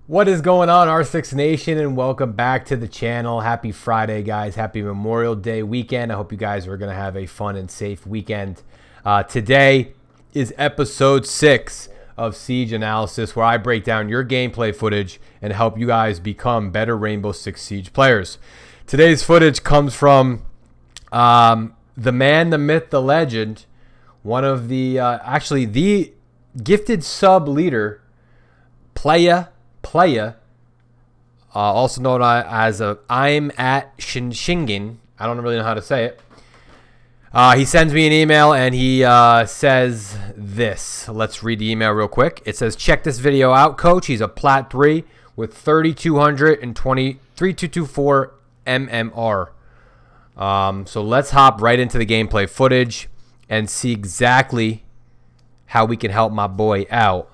What is going on, R6 Nation, and welcome back to the channel. Happy Friday, guys. Happy Memorial Day weekend. I hope you guys are going to have a fun and safe weekend. Today is episode 6 of Siege Analysis, where I break down your gameplay footage and help you guys become better Rainbow Six Siege players. Today's footage comes from the man, the myth, the legend, one of the, actually the gifted sub leader, Playa, also known as I'm at Shingen. I don't really know how to say it. He sends me an email and he says this. Let's read the email real quick. It says, check this video out, coach. He's a Plat 3 with 3224 MMR. So let's hop right into the gameplay footage and see exactly how we can help my boy out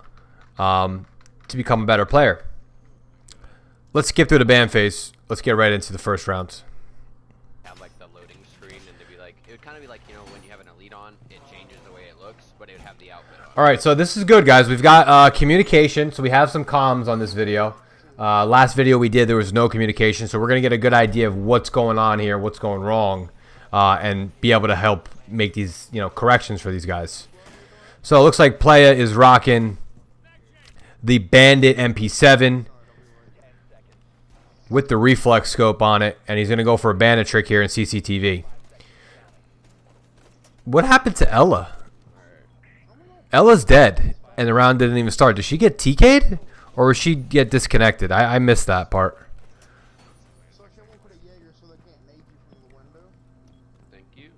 to become a better player. Let's skip through the ban phase. Let's get right into the first round. Have like the loading screen, and to be like, it would kind of be like, you know, when you have an elite on, it changes the way it looks, but it would have the outfit on. All right, so this is good, guys. We've got communication, so we have some comms on this video. Last video we did, there was no communication, so we're gonna get a good idea of what's going on here, what's going wrong, and be able to help make these, corrections for these guys. So it looks like Playa is rocking the Bandit MP7 with the reflex scope on it, and he's going to go for a bandit trick here in CCTV. What happened to Ella? Ella's dead, and the round didn't even start. Did she get TK'd, or did she get disconnected? I missed that part. Thank you.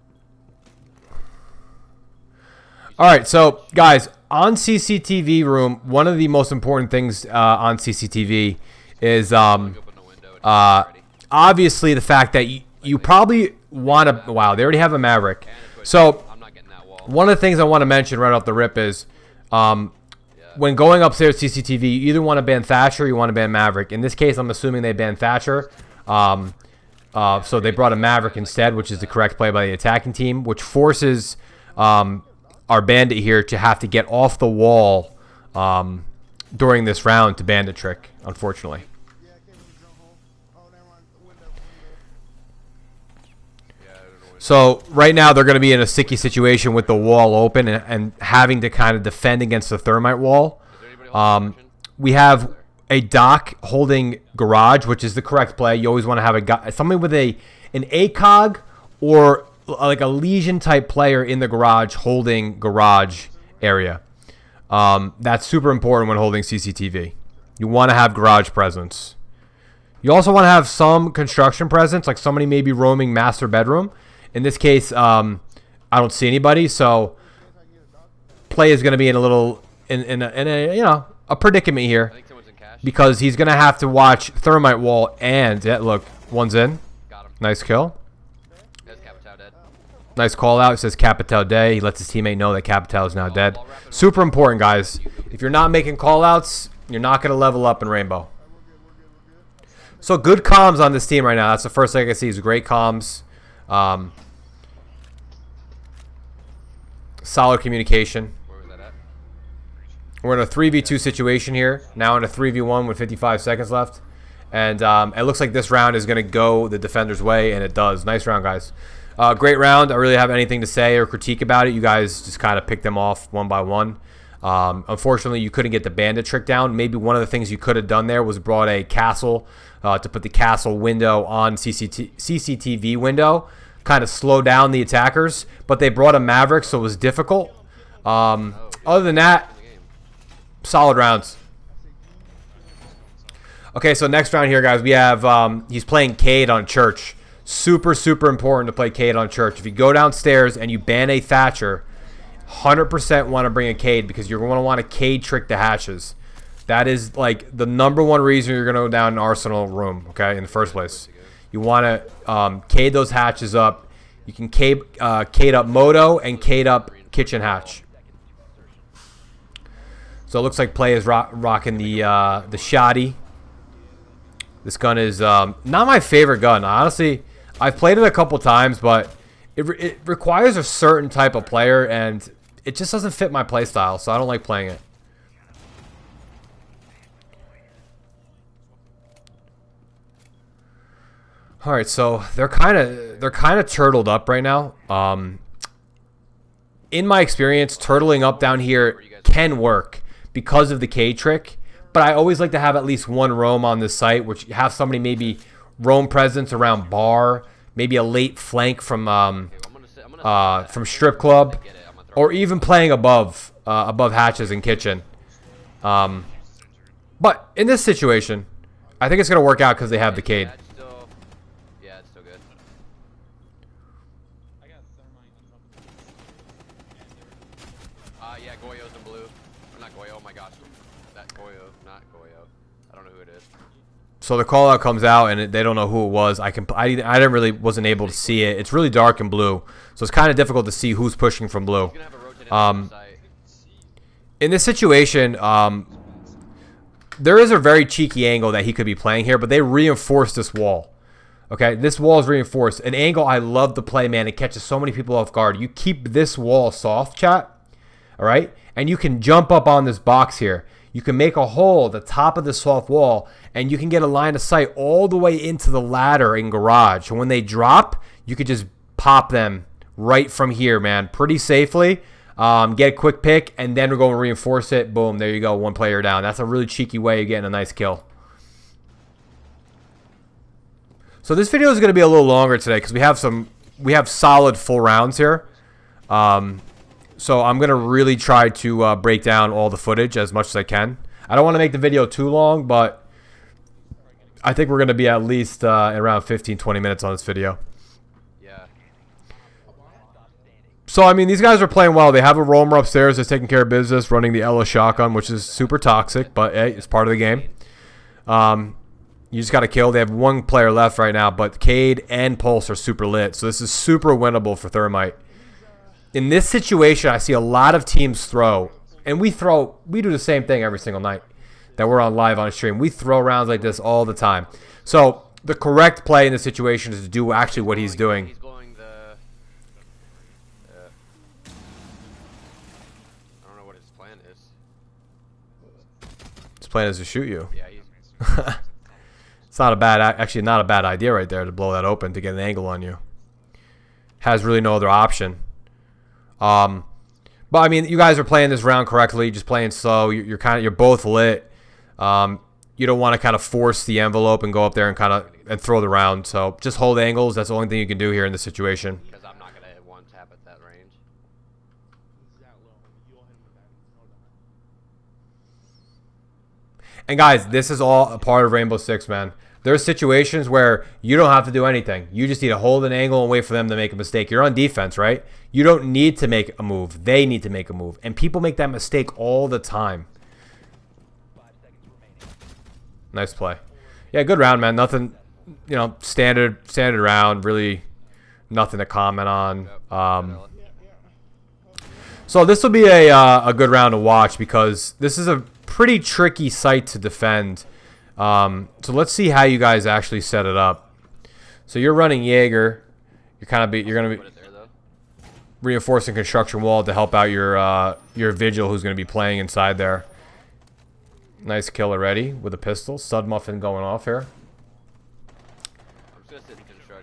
All right, so guys, on CCTV room, one of the most important things on CCTV is obviously the fact that you probably want to. Wow, they already have a Maverick. So one of the things I want to mention right off the rip is when going upstairs CCTV, you either want to ban Thatcher or you want to ban Maverick. In this case, I'm assuming they banned Thatcher. So they brought a Maverick instead, which is the correct play by the attacking team, which forces our bandit here to have to get off the wall during this round to bandit trick, unfortunately. So right now they're going to be in a sticky situation with the wall open and having to kind of defend against the thermite wall. We have a Doc holding garage, which is the correct play. You always want to have somebody with an ACOG or like a Legion type player in the garage holding garage area. That's super important when holding CCTV. You want to have garage presence. You also want to have some construction presence, like somebody maybe roaming master bedroom. In this case, I don't see anybody, so play is going to be in a little in a predicament here because he's going to have to watch thermite wall and look, one's in. Got him. Nice kill. Dead. Nice call out. It says Capital Day. He lets his teammate know that Capital is now dead. Super important, guys. If you're not making call outs, you're not going to level up in Rainbow. So good comms on this team right now. That's the first thing I can see is great comms. Solid communication. Where was that at? We're in a 3v2 situation here. Now in a 3v1 with 55 seconds left. And it looks like this round is going to go the defender's way, and it does. Nice round, guys. Great round. I really have anything to say or critique about it. You guys just kind of picked them off one by one. Unfortunately, you couldn't get the bandit trick down. Maybe one of the things you could have done there was brought a castle to put the castle window on CCTV window. Kind of slow down the attackers, but they brought a Maverick, so it was difficult. Other than that, solid rounds. Okay, so next round here, guys, we have he's playing Cade on Church. Super important to play Cade on Church. If you go downstairs and you ban a Thatcher, 100% want to bring a Cade because you're going to want to Cade trick the hatches. That is like the #1 reason you're going to go down an Arsenal room, okay, in the first place. You want to Cade those hatches up. You can Cade up Moto and Cade up Kitchen Hatch. So it looks like Play is rocking the shoddy. This gun is not my favorite gun. Honestly, I've played it a couple times, but it requires a certain type of player, and it just doesn't fit my playstyle, so I don't like playing it. All right, so they're kind of turtled up right now. In my experience, turtling up down here can work because of the K trick, but I always like to have at least one roam on this site, which have somebody maybe roam presence around bar, maybe a late flank from strip club, or even playing above hatches and kitchen. But in this situation, I think it's going to work out because they have the Cade. Yeah, it's still good. Yeah, Goyo's in blue. Or not Goyo, oh my gosh. That Goyo, not Goyo. I don't know who it is. So the call out comes out and they don't know who it was. I wasn't able to see it. It's really dark in blue, so it's kind of difficult to see who's pushing from blue. In this situation, there is a very cheeky angle that he could be playing here, but they reinforced this wall. Okay, this wall is reinforced. An angle I love to play, man. It catches so many people off guard. You keep this wall soft, chat. All right, and you can jump up on this box here. You can make a hole at the top of the soft wall, and you can get a line of sight all the way into the ladder in garage. So when they drop, you could just pop them right from here, man, pretty safely. Get a quick pick, and then we're going to reinforce it. Boom, there you go, one player down. That's a really cheeky way of getting a nice kill. So this video is going to be a little longer today because we have solid full rounds here. So I'm going to really try to break down all the footage as much as I can. I don't want to make the video too long, but I think we're going to be at least around 15-20 minutes on this video. Yeah. So, I mean, these guys are playing well. They have a roamer upstairs that's taking care of business, running the Ella shotgun, which is super toxic, but hey, it's part of the game. You just got to kill. They have one player left right now, but Cade and Pulse are super lit. So this is super winnable for Thermite. In this situation, I see a lot of teams throw, and we do the same thing every single night that we're on live on stream. We throw rounds like this all the time. So the correct play in this situation is to do actually what he's doing. He's blowing the... I don't know what his plan is. His plan is to shoot you. Yeah, he's... It's not a bad, actually not a bad idea right there to blow that open to get an angle on you. Has really no other option. But I mean, you guys are playing this round correctly, just playing slow. You're both lit. You don't want to kind of force the envelope and go up there and throw the round. So just hold angles. That's the only thing you can do here in this situation. Because I'm not gonna hit one tap at that range. And guys, this is all a part of Rainbow Six, man. There's situations where you don't have to do anything. You just need to hold an angle and wait for them to make a mistake. You're on defense, right? You don't need to make a move. They need to make a move. And people make that mistake all the time. Nice play. Yeah, good round, man. Nothing, you know, standard round. Really nothing to comment on. So this will be a good round to watch because this is a pretty tricky site to defend. So let's see how you guys actually set it up. So you're running Jaeger. You're gonna be reinforcing construction wall to help out your vigil who's gonna be playing inside there. Nice kill already with a pistol. Stud muffin going off here. I'm just gonna sit in construction.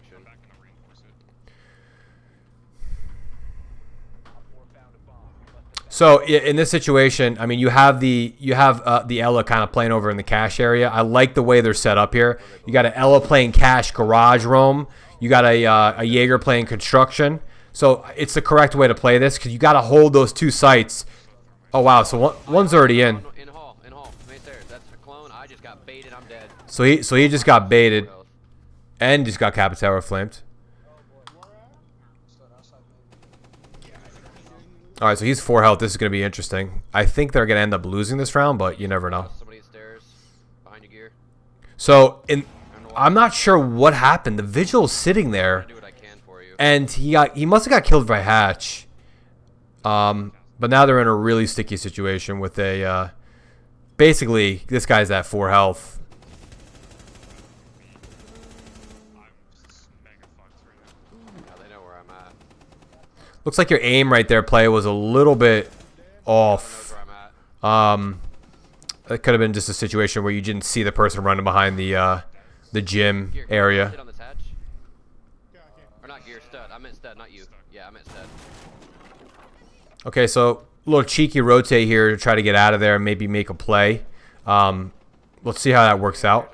So in this situation, I mean, you have the Ella kind of playing over in the cache area. I like the way they're set up here. You got an Ella playing cache garage roam. You got a Jaeger playing construction. So it's the correct way to play this because you got to hold those two sites. Oh wow! So one's already in. In hall, main stairs. That's a clone. I just got baited. I'm dead. So he just got baited, and just got Capitera flamed. All right, so he's 4 health. This is going to be interesting. I think they're going to end up losing this round, but you never know. Somebody stairs behind your gear. So I'm not sure what happened. The vigil's sitting there, Do what I can for you. and he must have got killed by Hatch. But now they're in a really sticky situation with a basically this guy's at 4 health. Now they know where I'm at. Looks like your aim right there, Playa, was a little bit off. Where I'm at. It could have been just a situation where you didn't see the person running behind the gym area. Sit on this hatch. meant Stead, not you. Yeah, I meant Stead. Okay, so a little cheeky rotate here to try to get out of there and maybe make a play. Let's see how that works out.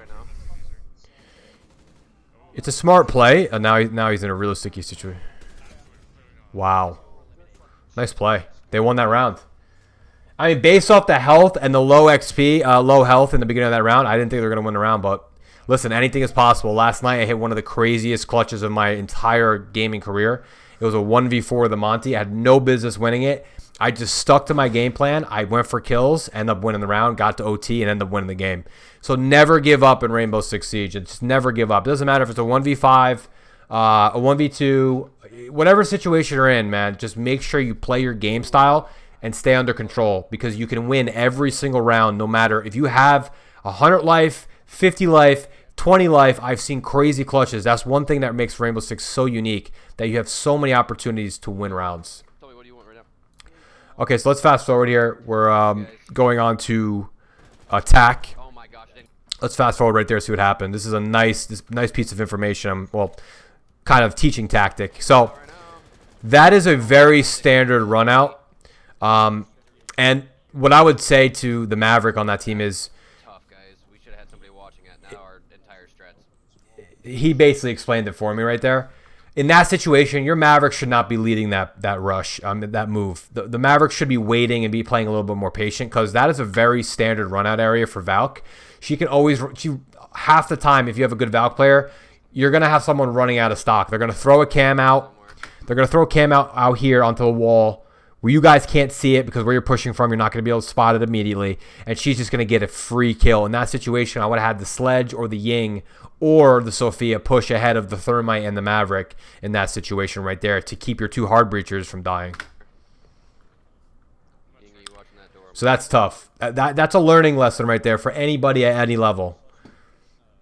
It's a smart play. Now he's in a really sticky situation. Wow. Nice play. They won that round. I mean, based off the health and the low XP, low health in the beginning of that round, I didn't think they were going to win the round. But listen, anything is possible. Last night, I hit one of the craziest clutches of my entire gaming career. It was a 1v4 with the Monty. I had no business winning it. I just stuck to my game plan. I went for kills, ended up winning the round, got to OT, and ended up winning the game. So never give up in Rainbow Six Siege. Just never give up. It doesn't matter if it's a 1v5, a 1v2, whatever situation you're in, man. Just make sure you play your game style and stay under control, because you can win every single round no matter if you have 100 life, 50 life, 20 life. I've seen crazy clutches. That's one thing that makes Rainbow Six so unique, that you have so many opportunities to win rounds. Tell me, what do you want right now? Okay, so let's fast forward here. We're going on to attack. Oh my gosh. Let's fast forward right there, see what happened. This is a nice piece of information. Well, kind of teaching tactic. So that is a very standard run out. And what I would say to the Maverick on that team is, Tough, guys. We should have had somebody watching it. Now our entire strats. he basically explained it for me right there. In that situation, your Maverick should not be leading that rush, that move. The Maverick should be waiting and be playing a little bit more patient, because that is a very standard run out area for Valk. Half the time, if you have a good Valk player, you're going to have someone running out of stock. They're going to throw a cam out. They're going to throw a cam out here onto the wall, where you guys can't see it, because where you're pushing from, you're not going to be able to spot it immediately. And she's just going to get a free kill. In that situation, I would have had the Sledge or the Ying or the Sophia push ahead of the Thermite and the Maverick in that situation right there, to keep your two hard breachers from dying. So that's tough. That's a learning lesson right there for anybody at any level.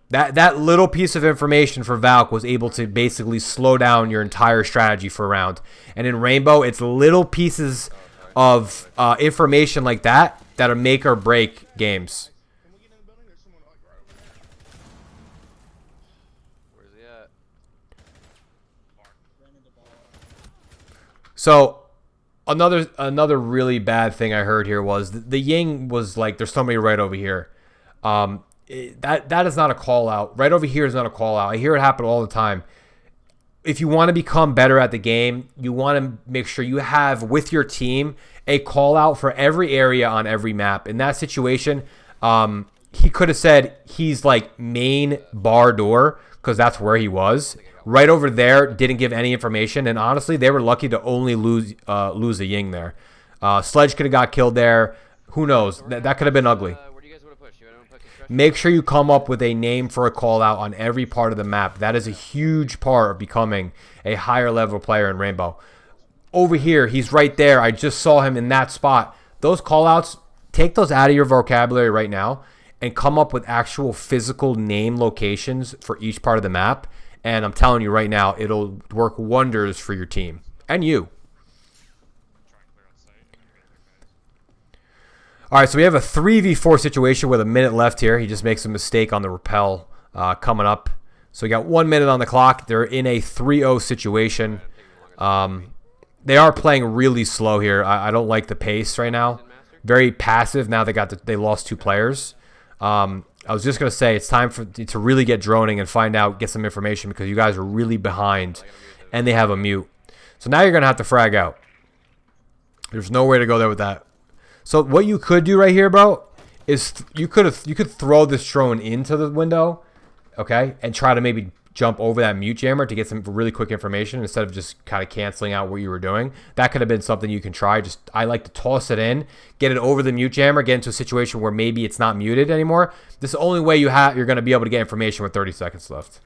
That little piece of information for Valk was able to basically slow down your entire strategy for a round. And in Rainbow, it's little pieces of information like that that are make or break games. Where's he at? So another really bad thing I heard here was the Ying was like, there's somebody right over here. That is not a call out. Right over here is not a call out. I hear it happen all the time. If you want to become better at the game, you want to make sure you have with your team a call out for every area on every map. In that situation, he could have said he's like main bar door, because that's where he was. Right over there, didn't give any information, and honestly, they were lucky to only lose a Ying there. Sledge could have got killed there. Who knows? That could have been ugly. Make sure you come up with a name for a call out on every part of the map. That is a huge part of becoming a higher level player in Rainbow. Over here, he's right there. I just saw him in that spot. Those call outs, take those out of your vocabulary right now and come up with actual physical name locations for each part of the map. And I'm telling you right now, it'll work wonders for your team and you. All right, so we have a 3v4 situation with a minute left here. He just makes a mistake on the rappel coming up. So we got 1 minute on the clock. They're in a 3-0 situation. They are playing really slow here. I don't like the pace right now. Very passive. Now they lost 2 players. I was just going to say it's time to really get droning and find out, get some information, because you guys are really behind and they have a mute. So now you're going to have to frag out. There's no way to go there with that. So what you could do right here, bro, is you could throw this drone into the window, okay, and try to maybe jump over that mute jammer to get some really quick information instead of just kind of canceling out what you were doing. That could have been something you can try. I like to toss it in, get it over the mute jammer, get into a situation where maybe it's not muted anymore. This is the only way you're going to be able to get information with 30 seconds left.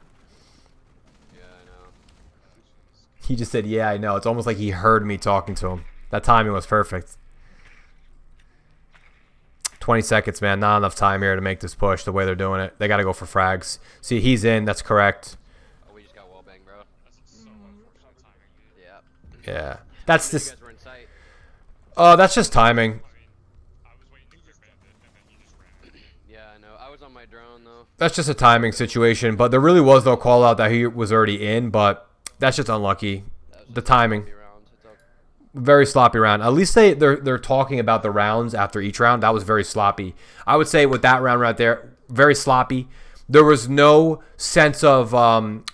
Yeah, I know. He just said, yeah, I know. It's almost like he heard me talking to him. That timing was perfect. 20 seconds, man. Not enough time here to make this push the way they're doing it. They got to go for frags. See, he's in. That's correct. Oh, we just got wallbang, bro. Yeah. Yeah. That's just... You guys were in sight. That's just timing. Yeah, I know. I was on my drone, though. That's just a timing situation. But there really was no call out that he was already in. But that's just unlucky. the timing. Rounds. It's up. Very sloppy round. At least they're talking about the rounds after each round. That was very sloppy. I would say with that round right there, very sloppy. There was no sense of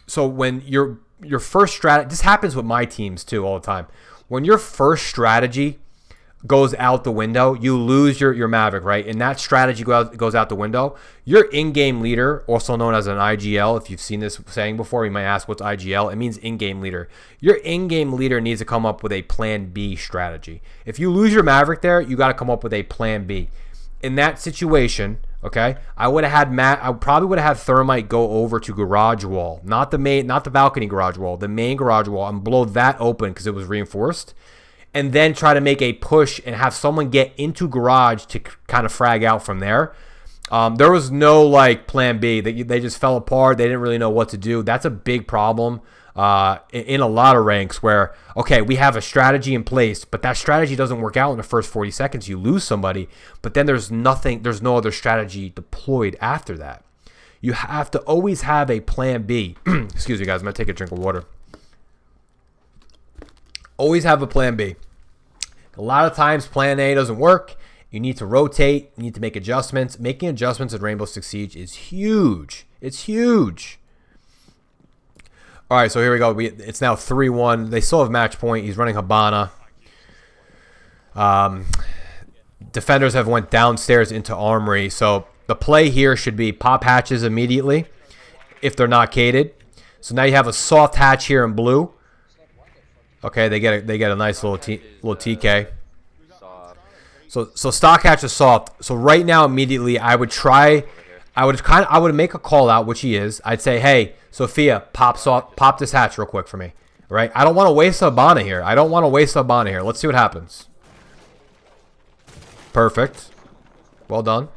so when your first strategy, this happens with my teams too all the time. When your first strategy goes out the window, you lose your Maverick, right? And that strategy goes out the window. Your in-game leader, also known as an IGL, if you've seen this saying before, you might ask what's IGL. It means in-game leader. Your in-game leader needs to come up with a plan B strategy. If you lose your Maverick there, you got to come up with a plan B. In that situation, okay, I probably would have had Thermite go over to garage wall, not the balcony garage wall, the main garage wall, and blow that open because it was reinforced. And then try to make a push and have someone get into garage to kind of frag out from there. There was no like plan B. They just fell apart. They didn't really know what to do. That's a big problem in a lot of ranks where, okay, we have a strategy in place, but that strategy doesn't work out in the first 40 seconds. You lose somebody, but then there's no other strategy deployed after that. You have to always have a plan B. Excuse me, guys. I'm going to take a drink of water. Always have a plan B. A lot of times plan A doesn't work. You need to rotate. You need to make adjustments. Making adjustments in Rainbow Six Siege is huge. It's huge. All right, so here we go. It's now 3-1. They still have match point. He's running Habana. Defenders have went downstairs into Armory. So the play here should be pop hatches immediately if they're not cated. So now you have a soft hatch here in blue. Okay, they get a nice little TK. So stock hatch is soft. So right now, immediately, I would make a call out, which he is. I'd say, hey, Sophia, pop this hatch real quick for me. Right? I don't want to waste a Habana here. Let's see what happens. Perfect. Well done.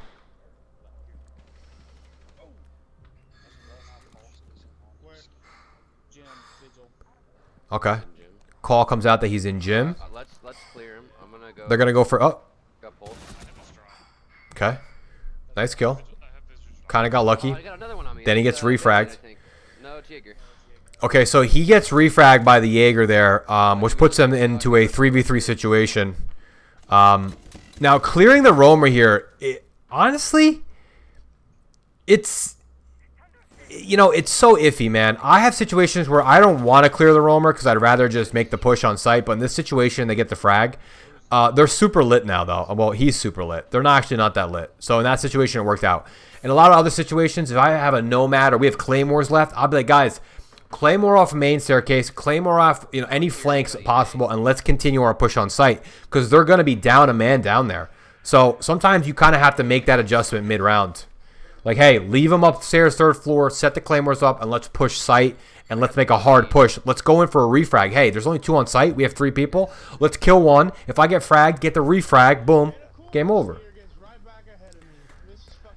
Okay. Call comes out that he's in gym. Let's clear him. I'm gonna go. They're gonna go for Got both. Okay. Nice kill. Kind of got lucky. I got another one on me. Then he gets refragged. No, it's Jaeger. Okay, so he gets refragged by the Jaeger there, which puts him into a 3v3 situation. Now clearing the roamer here, honestly, it's so iffy, man. I have situations where I don't want to clear the roamer because I'd rather just make the push on site. But in this situation, they get the frag. They're super lit now, though. Well, he's super lit. They're not that lit. So in that situation, it worked out. In a lot of other situations, if I have a Nomad or we have Claymores left, I'll be like, guys, Claymore off main staircase, Claymore off any flanks possible, and let's continue our push on site because they're going to be down a man down there. So sometimes you kind of have to make that adjustment mid-round. Like, hey, leave them upstairs, third floor, set the Claymores up, and let's push site, and let's make a hard push. Let's go in for a refrag. Hey, there's only 2 on site. We have 3 people. Let's kill 1. If I get fragged, get the refrag. Boom. Game over.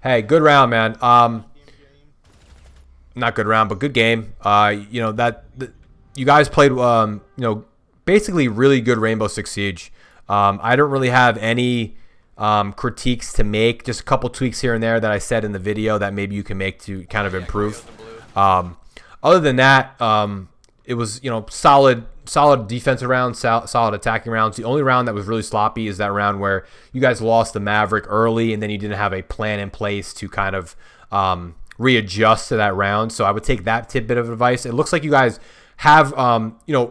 Hey, good round, man. Not good round, but good game. You guys played, basically really good Rainbow Six Siege. I don't really have any critiques to make, just a couple tweaks here and there that I said in the video that maybe you can make to kind of improve. Other than that, it was solid defensive rounds, solid attacking rounds. The only round that was really sloppy is that round where you guys lost the Maverick early and then you didn't have a plan in place to kind of readjust to that round. So I would take that tidbit of advice. It looks like you guys have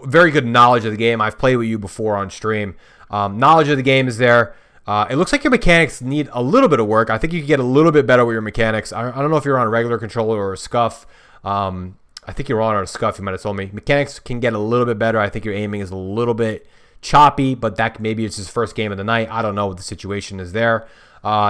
very good knowledge of the game. I've played with you before on stream. Knowledge of the game is there. It looks like your mechanics need a little bit of work. I think you can get a little bit better with your mechanics. I don't know if you're on a regular controller or a scuff. I think you're on a scuff, you might have told me. Mechanics can get a little bit better. I think your aiming is a little bit choppy, but that maybe it's his first game of the night. I don't know what the situation is there.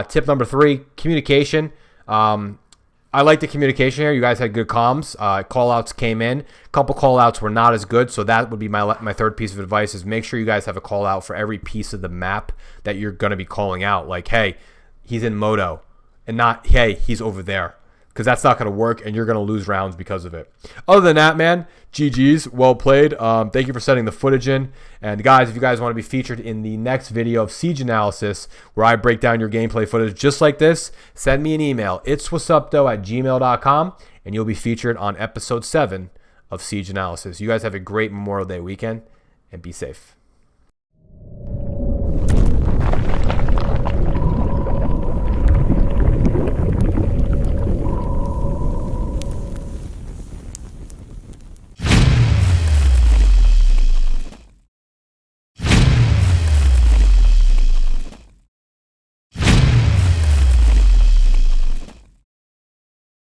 Tip number 3, communication. I like the communication here. You guys had good comms. Call-outs came in. A couple call-outs were not as good, so that would be my third piece of advice is make sure you guys have a call-out for every piece of the map that you're going to be calling out. Like, hey, he's in Moto, and not, hey, he's over there. Because that's not going to work, and you're going to lose rounds because of it. Other than that, man, GG's, well played. Thank you for sending the footage in. And guys, if you guys want to be featured in the next video of Siege Analysis, where I break down your gameplay footage just like this, send me an email. itswhatsupthough@gmail.com, and you'll be featured on episode 7 of Siege Analysis. You guys have a great Memorial Day weekend. and be safe.